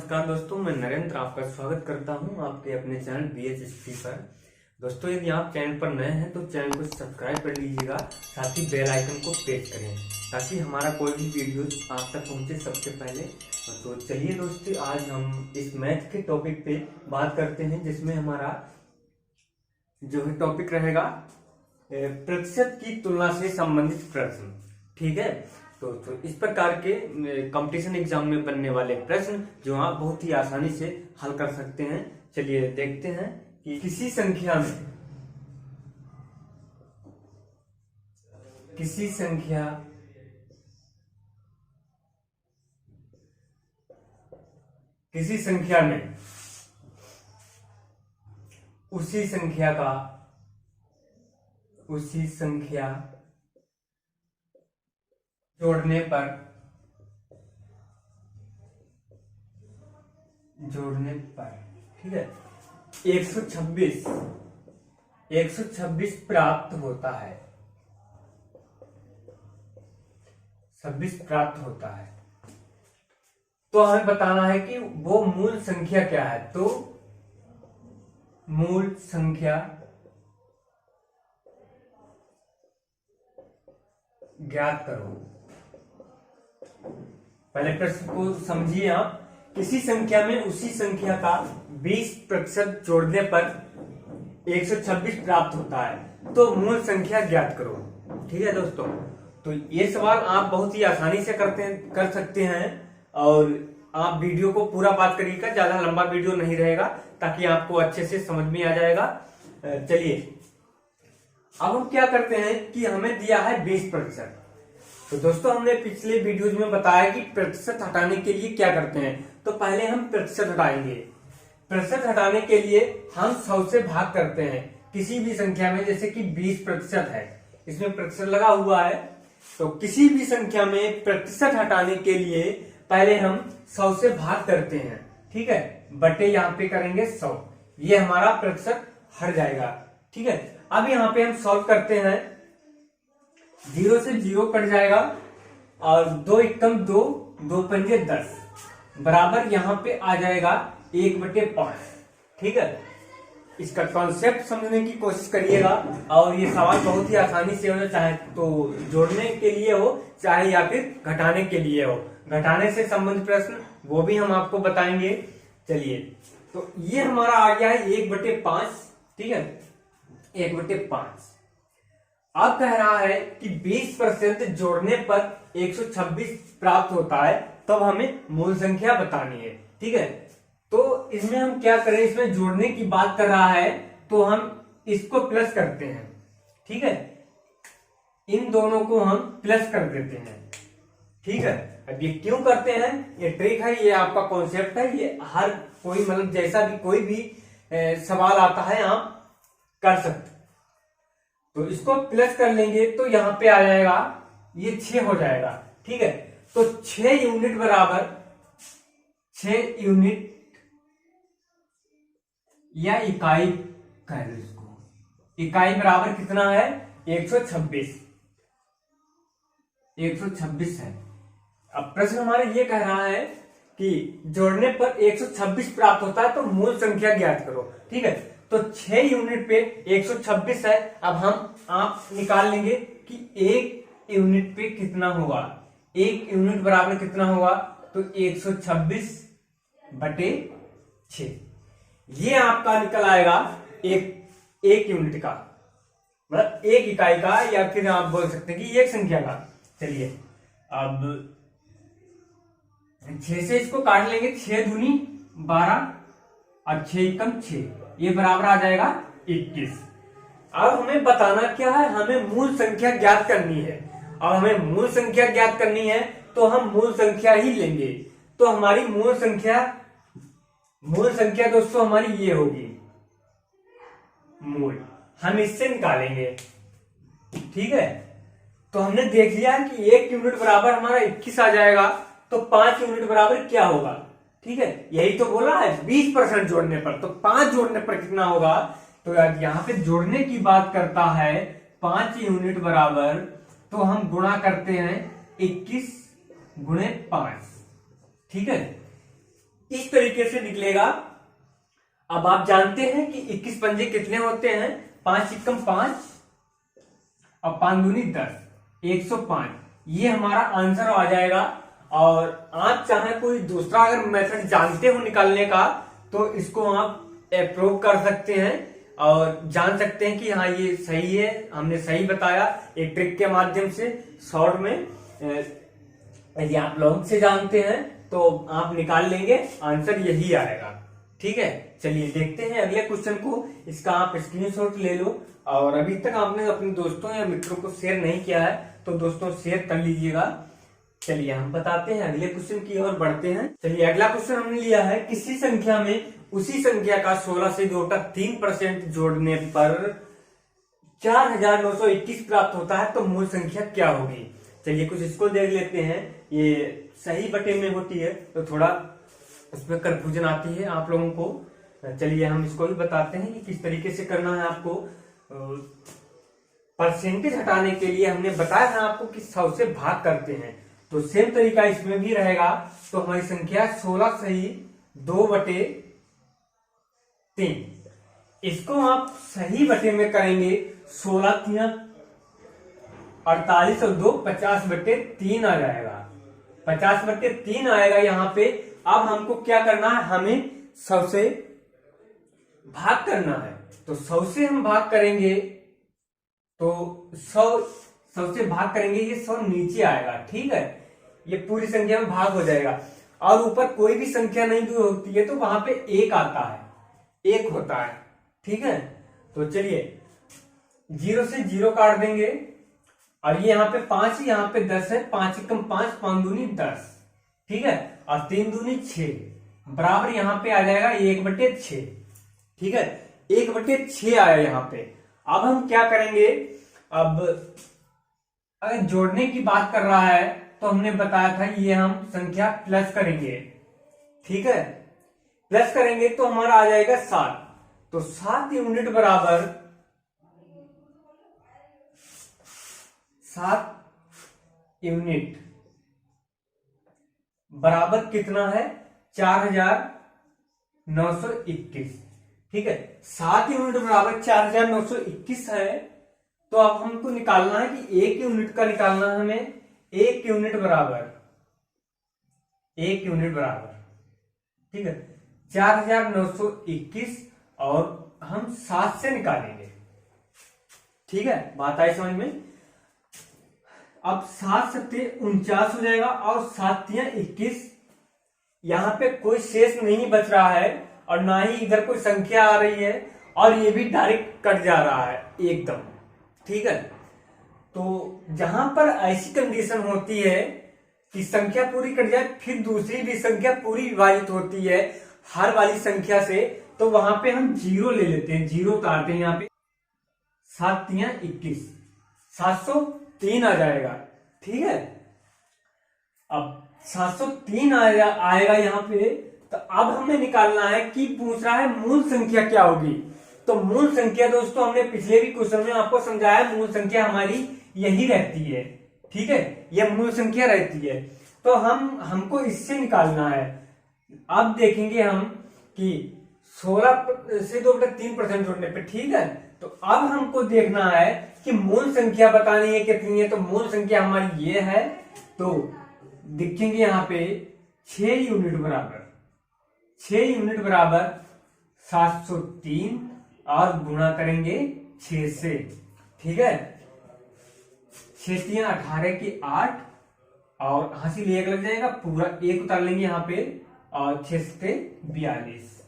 नमस्कार दोस्तों, मैं नरेंद्र आपका स्वागत करता हूं आपके अपने चैनल BH हिस्ट्री पर। दोस्तों, यदि आप चैनल पर नए हैं तो चैनल को सब्सक्राइब कर लीजिएगा, साथ ही बेल आइकन को प्रेस करें ताकि हमारा कोई भी वीडियो आप तक पहुंचे सबसे पहले। तो चलिए दोस्तों, आज हम इस मैथ के टॉपिक पे बात करते हैं, जिसमें हमारा जो है टॉपिक रहेगा प्रतिशत की तुलना से संबंधित प्रश्न। ठीक है, तो इस प्रकार के कंपटीशन एग्जाम में बनने वाले प्रश्न जो आप बहुत ही आसानी से हल कर सकते हैं। चलिए देखते हैं कि किसी संख्या में उसी संख्या जोड़ने पर ठीक है 126 प्राप्त होता है। 26 प्राप्त होता है, तो हमें बताना है कि वो मूल संख्या क्या है। तो मूल संख्या ज्ञात करो। पहले प्रश्न को समझिए आप। किसी संख्या में उसी संख्या का 20% जोड़ने पर 126 प्राप्त होता है, तो मूल संख्या ज्ञात करो। ठीक है दोस्तों, तो ये सवाल आप बहुत ही आसानी से कर सकते हैं, और आप वीडियो को पूरा बात करिएगा, ज्यादा लंबा वीडियो नहीं रहेगा, ताकि आपको अच्छे से समझ में आ जाएगा। चलिए अब हम क्या करते हैं कि हमें दिया है 20%। तो दोस्तों, हमने पिछले वीडियोज में बताया कि प्रतिशत हटाने के लिए क्या करते हैं। तो पहले हम प्रतिशत हटाएंगे। प्रतिशत हटाने के लिए हम 100 से भाग करते हैं किसी भी संख्या में। जैसे कि 20% है, इसमें प्रतिशत लगा हुआ है, तो किसी भी संख्या में प्रतिशत हटाने के लिए पहले हम 100 से भाग करते हैं। ठीक है, बटे यहाँ पे करेंगे 100, ये हमारा प्रतिशत हट जाएगा। ठीक है, अब यहाँ पे हम सॉल्व करते हैं। 0 से 0 कट जाएगा, और 2 एकम 2, 2 पंजे 10 बराबर यहाँ पे आ जाएगा 1/5। ठीक है, इसका कॉन्सेप्ट समझने की कोशिश करिएगा, और ये सवाल बहुत ही आसानी से हो, चाहे तो जोड़ने के लिए हो, चाहे या फिर घटाने के लिए हो। घटाने से संबंधित प्रश्न वो भी हम आपको बताएंगे। चलिए, तो ये हमारा आ गया है 1/5। ठीक है, 1/5। अब कह रहा है कि 20% जोड़ने पर 126 प्राप्त होता है, तब हमें मूल संख्या बतानी है। ठीक है, तो इसमें हम क्या करें, इसमें जोड़ने की बात कर रहा है, तो हम इसको प्लस करते हैं। ठीक है, इन दोनों को हम प्लस कर देते हैं। ठीक है, अब ये क्यों करते हैं, ये ट्रिक है, ये आपका कॉन्सेप्ट है। ये हर कोई मतलब जैसा भी कोई भी सवाल आता है आप कर सकते। तो इसको प्लस कर लेंगे तो यहां पे आ जाएगा, ये 6 हो जाएगा। ठीक है, तो 6 यूनिट बराबर 6 यूनिट या इकाई कह दो इसको। इकाई बराबर कितना है, 126 है। अब प्रश्न हमारा ये कह रहा है कि जोड़ने पर 126 प्राप्त होता है, तो मूल संख्या ज्ञात करो। ठीक है, तो 6 यूनिट पे 126 है। अब आप निकाल लेंगे कि 1 यूनिट पे कितना होगा। 1 यूनिट बराबर कितना होगा, तो 126/6। ये आपका निकल आएगा एक यूनिट का, मतलब एक इकाई का, या फिर आप बोल सकते हैं कि एक संख्या का। चलिए, अब 6 से इसको काट लेंगे, 6 दूनी 12 और 6 एकम 6, ये बराबर आ जाएगा 21। अब हमें बताना क्या है, हमें मूल संख्या ज्ञात करनी है। और हमें मूल संख्या ज्ञात करनी है, तो हम मूल संख्या ही लेंगे। तो हमारी मूल संख्या दोस्तों हमारी ये होगी मूल, हम इससे निकालेंगे। ठीक है, तो हमने देख लिया कि 1 यूनिट बराबर हमारा 21 आ जाएगा, तो 5 यूनिट बराबर क्या होगा। ठीक है, यही तो बोला है 20% जोड़ने पर, तो 5 जोड़ने पर कितना होगा। तो यहां पे जोड़ने की बात करता है, 5 यूनिट बराबर, तो हम गुणा करते हैं 21 × 5। ठीक है, इस तरीके से निकलेगा। अब आप जानते हैं कि 21 पंजे कितने होते हैं, 5 एकम 5 और 5 दूनी 10, 105। ये हमारा आंसर आ जाएगा। और आप चाहे कोई दूसरा अगर मेथड जानते हो निकालने का तो इसको आप अप्रूव कर सकते हैं और जान सकते हैं कि हाँ ये सही है, हमने सही बताया एक ट्रिक के माध्यम से शॉर्ट में। यदि आप लॉन्ग से जानते हैं तो आप निकाल लेंगे, आंसर यही आएगा। ठीक है, चलिए देखते हैं अगले क्वेश्चन को। इसका आप स्क्रीनशॉट ले लो और अभी तक आपने अपने दोस्तों या मित्रों को शेयर नहीं किया है तो दोस्तों शेयर कर लीजिएगा। चलिए हम बताते हैं अगले क्वेश्चन की ओर बढ़ते हैं। चलिए अगला क्वेश्चन हमने लिया है, किसी संख्या में उसी संख्या का 16 से 3% जोड़ने पर 4921 प्राप्त होता है तो मूल संख्या क्या होगी। चलिए कुछ इसको देख लेते हैं। ये सही बटे में होती है तो थोड़ा उसमें कंफ्यूजन आती है आप लोगों को। चलिए हम इसको भी बताते हैं कि किस तरीके से करना है आपको। परसेंटेज हटाने के लिए हमने बताया है आपको कि 100 से भाग करते हैं, तो सेम तरीका इसमें भी रहेगा। तो हमारी संख्या 16 सही 2/3। इसको आप सही बटे में करेंगे, 16 तिया 48 और 2 50/3 आ जाएगा। 50/3 आएगा यहाँ पे। अब हमको क्या करना है, हमें 100 से भाग करना है। तो 100 से हम भाग करेंगे तो 100 से भाग करेंगे, ये 100 नीचे आएगा। ठीक है, ये पूरी संख्या में भाग हो जाएगा। और ऊपर कोई भी संख्या नहीं होती है तो वहां पे 1 आता है, 1 होता है। ठीक है, तो चलिए 0 से 0 काट देंगे और ये यहाँ पे 5 है, यहाँ पे 10 है। 5 एकम 5, 5 दूनी 10। ठीक है, और 3 दूनी 6 बराबर यहाँ पे आ जाएगा 1/6। ठीक है, 1/6 आया यहाँ पे। अब हम क्या करेंगे, अब अगर जोड़ने की बात कर रहा है तो हमने बताया था ये हम संख्या प्लस करेंगे। ठीक है, प्लस करेंगे तो हमारा आ जाएगा 7। तो 7 यूनिट बराबर 7 यूनिट बराबर कितना है, 4921। ठीक है, 7 यूनिट बराबर 4921 है। तो अब हमको निकालना है कि 1 यूनिट का निकालना है हमें। 1 यूनिट बराबर ठीक है 4921 और हम 7 से निकालेंगे। ठीक है, बात आई समझ में। अब 7 सत्ते 49 हो जाएगा और 7 तिया 21। यहां पे कोई शेष नहीं बच रहा है और ना ही इधर कोई संख्या आ रही है और ये भी डायरेक्ट कट जा रहा है एकदम। ठीक है, तो जहां पर ऐसी कंडीशन होती है कि संख्या पूरी कट जाए फिर दूसरी भी संख्या पूरी विभाजित होती है हर वाली संख्या से, तो वहां पे हम 0 ले लेते हैं, 0 उतारते हैं। यहाँ पे 7 तिया 21, 703 आ जाएगा। ठीक है, अब 703 आएगा यहाँ पे। तो अब हमें निकालना है कि पूछ रहा है मूल संख्या क्या होगी। तो मूल संख्या दोस्तों हमने पिछले भी क्वेश्चन में आपको समझाया, मूल संख्या हमारी यही रहती है। ठीक है, यह मूल संख्या रहती है। तो हमको इससे निकालना है। अब देखेंगे हम कि 16 से 2/3% जोड़ने पे। ठीक है, तो अब हमको देखना है कि मूल संख्या बतानी है कितनी है। तो मूल संख्या हमारी ये है, तो दिखेंगे यहाँ पे 6 यूनिट बराबर 703 और गुणा करेंगे 6 से। ठीक है, 6 तिया 18 की 8 और हासिल 1 लग जाएगा, पूरा 1 उतार लेंगे यहाँ पे और 6 से 42।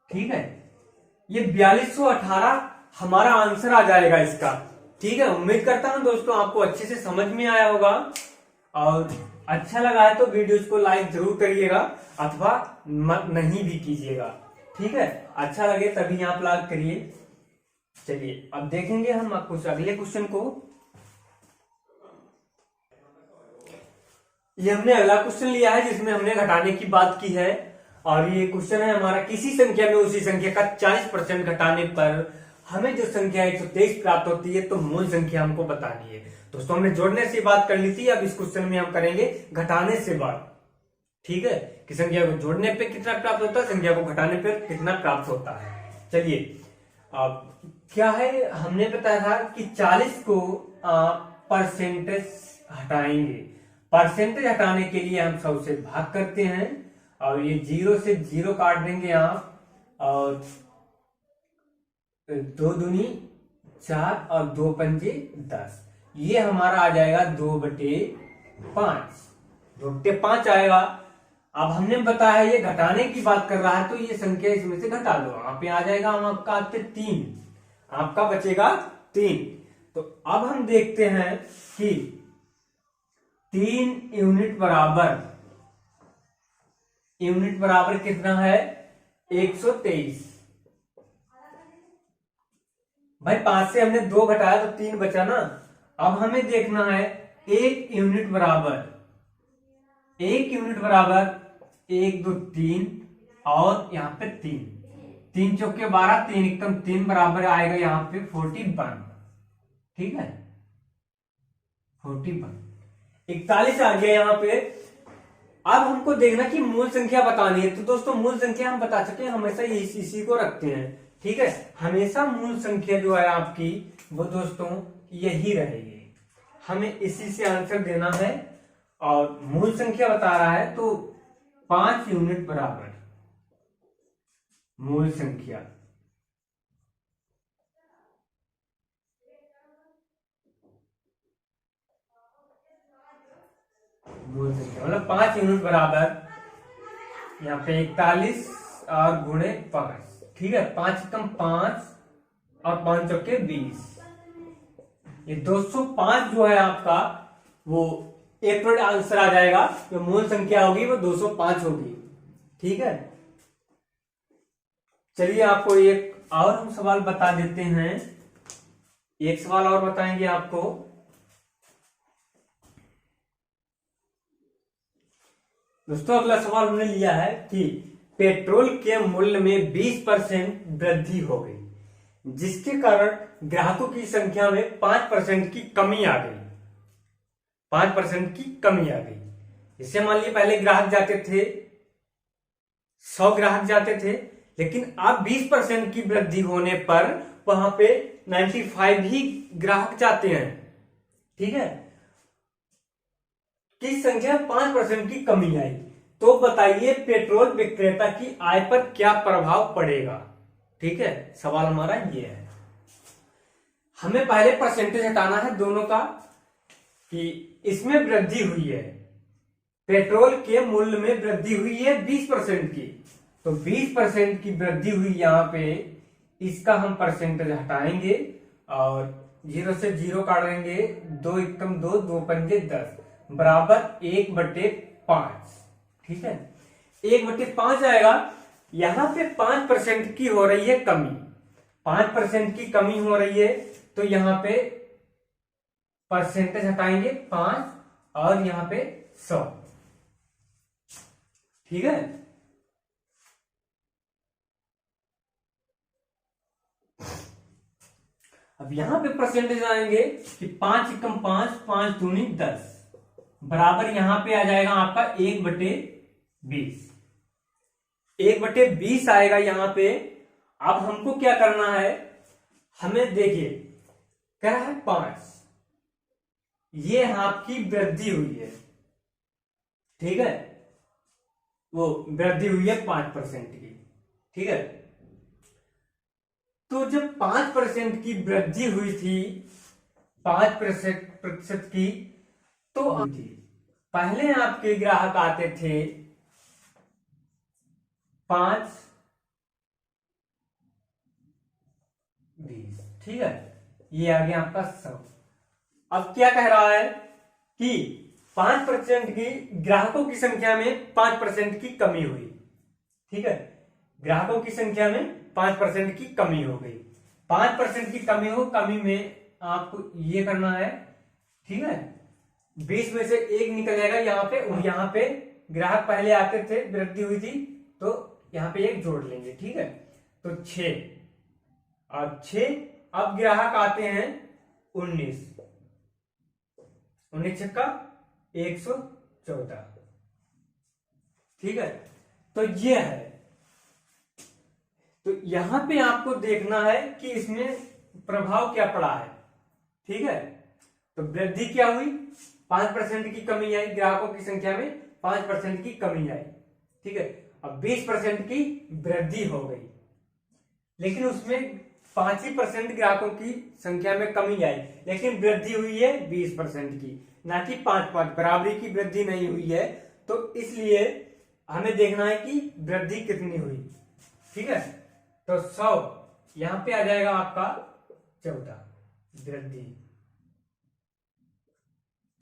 ठीक है, ये 4218 हमारा आंसर आ जाएगा इसका। ठीक है, उम्मीद करता हूं दोस्तों आपको अच्छे से समझ में आया होगा और अच्छा लगा है तो वीडियोस को लाइक जरूर करिएगा अथवा नहीं भी कीजिएगा। ठीक है, अच्छा लगे तभी आप लाइक करिए। चलिए अब देखेंगे हम कुछ अगले क्वेश्चन को। ये हमने अगला क्वेश्चन लिया है जिसमें हमने घटाने की बात की है और ये क्वेश्चन है हमारा, किसी संख्या में उसी संख्या का 40% घटाने पर हमें जो संख्या 123 प्राप्त होती है तो मूल संख्या हमको बतानी है। दोस्तों हमने जोड़ने से बात कर ली थी, अब इस क्वेश्चन में हम करेंगे घटाने से बात। ठीक है, कि संख्या को जोड़ने पे कितना प्राप्त होता है, संख्या को घटाने पर कितना प्राप्त होता है। चलिए अब क्या है, हमने बताया था कि 40 को परसेंटेज हटाएंगे। परसेंटेज हटाने के लिए हम 100 से भाग करते हैं और ये 0 से 0 काट देंगे आप, और 2 दूनी 4 और 2 पंजे 10, ये हमारा आ जाएगा 2/5, 2/5 आएगा। अब हमने बताया ये घटाने की बात कर रहा है, तो ये संख्या इसमें से घटा लो, यहाँ पे आ जाएगा आपका 3, आपका बचेगा 3। तो अब हम देखते हैं कि 3 यूनिट बराबर कितना है, 123। भाई 5 से हमने 2 घटाया तो 3 बचा ना। अब हमें देखना है 1 यूनिट बराबर 1, 2, 3 और यहाँ पे 3 चौके 12, 3 एकम 3 बराबर आएगा यहाँ पे 41। ठीक है, 41, 41 आ गया यहाँ पे। अब हमको देखना कि मूल संख्या बतानी है। तो दोस्तों मूल संख्या हम बता चुके हैं, हमेशा इसी को रखते हैं। ठीक है, हमेशा मूल संख्या जो है आपकी वो दोस्तों यही रहेगी, हमें इसी से आंसर देना है। और मूल संख्या बता रहा है तो 5 यूनिट बराबर मूल संख्या, मतलब 5 यूनिट बराबर यहाँ पे 41 और गुणे 5। ठीक है, 5 कम 5 और 5 चौके 20, ये 205 जो है आपका वो एक मिनट आंसर आ जाएगा। जो मूल संख्या होगी वो 205 होगी। ठीक है, चलिए आपको एक और हम सवाल बता देते हैं, एक सवाल और बताएंगे आपको। दोस्तों अगला सवाल हमने लिया है कि पेट्रोल के मूल्य में 20% वृद्धि हो गई, जिसके कारण ग्राहकों की संख्या में 5% की कमी आ गई। 5% की कमी आ गई। इससे मान लीजिए पहले ग्राहक जाते थे, 100 ग्राहक जाते थे, लेकिन अब 20% की वृद्धि होने पर वहां पे 95 ही ग्राहक जाते हैं। ठीक है, किस संख्या 5% की कमी आई, तो बताइए पेट्रोल विक्रेता की आय पर क्या प्रभाव पड़ेगा। ठीक है, सवाल हमारा ये है। हमें पहले परसेंटेज हटाना है दोनों का, कि इसमें वृद्धि हुई है, पेट्रोल के मूल्य में वृद्धि हुई है 20% की, तो 20% की वृद्धि हुई यहां पे, इसका हम परसेंटेज हटाएंगे और 0 से 0 काट देंगे, 2 एकम 2, 2 पंजे 10 बराबर 1/5। ठीक है, 1/5 आएगा। यहां पे 5% की हो रही है कमी, 5% की कमी हो रही है, तो यहां पे परसेंटेज हटाएंगे 5 और यहां पे 100। ठीक है, अब यहां पे परसेंटेज आएंगे कि 5 एकम 5, 5 दूनी 10 बराबर यहां पे आ जाएगा आपका 1/20। 1/20 आएगा यहां पे। अब हमको क्या करना है, हमें देखिए कह रहा है 5, ये आपकी वृद्धि हुई है। ठीक है, वो वृद्धि हुई है 5% की। ठीक है, तो जब 5% की वृद्धि हुई थी, 5% की, तो थी पहले आपके ग्राहक आते थे 5, 20। ठीक है, ये आ गया आपका 100। अब क्या कह रहा है कि 5% की ग्राहकों की संख्या में 5% की कमी हुई। ठीक है, ग्राहकों की संख्या में 5% की कमी हो गई। 5% की कमी हो, कमी में आपको ये करना है। ठीक है, 20 में से 1 निकल जाएगा यहाँ पे, और यहाँ पे ग्राहक पहले आते थे, वृद्धि हुई थी, तो यहाँ पे 1 जोड़ लेंगे। ठीक है, तो 6 और 6, अब ग्राहक आते हैं 19, 19 छक्का 114। ठीक है, तो ये है। तो यहां पे आपको देखना है कि इसमें प्रभाव क्या पड़ा है। ठीक है, तो वृद्धि क्या हुई, 5% की कमी आई, ग्राहकों की संख्या में 5% की कमी आई। ठीक है, अब 20% की वृद्धि हो गई, लेकिन उसमें 5% ग्राहकों की संख्या में कमी आई, लेकिन वृद्धि हुई है 20% की, ना कि 5 बराबरी की वृद्धि नहीं हुई है। तो इसलिए हमें देखना है कि वृद्धि कितनी हुई। ठीक है, तो 100 यहां पे आ जाएगा आपका 14 वृद्धि,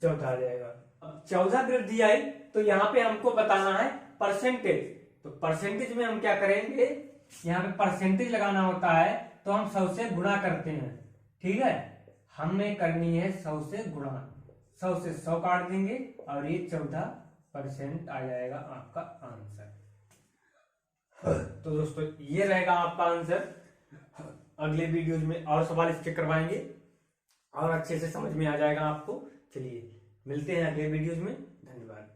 14 आ जाएगा। 14 वृद्धि आई, तो यहां पे हमको बताना है परसेंटेज। तो परसेंटेज में हम क्या करेंगे, यहाँ पे परसेंटेज लगाना होता है, तो हम 100 से गुणा करते हैं। ठीक है, हमें करनी है 100 से गुणा, 100 से 100 काट देंगे और ये 14% आ जाएगा आपका आंसर। तो दोस्तों ये रहेगा आपका आंसर। अगले वीडियोज में और सवाल इसके करवाएंगे और अच्छे से समझ में आ जाएगा आपको। चलिए मिलते हैं अगले वीडियोज में, धन्यवाद।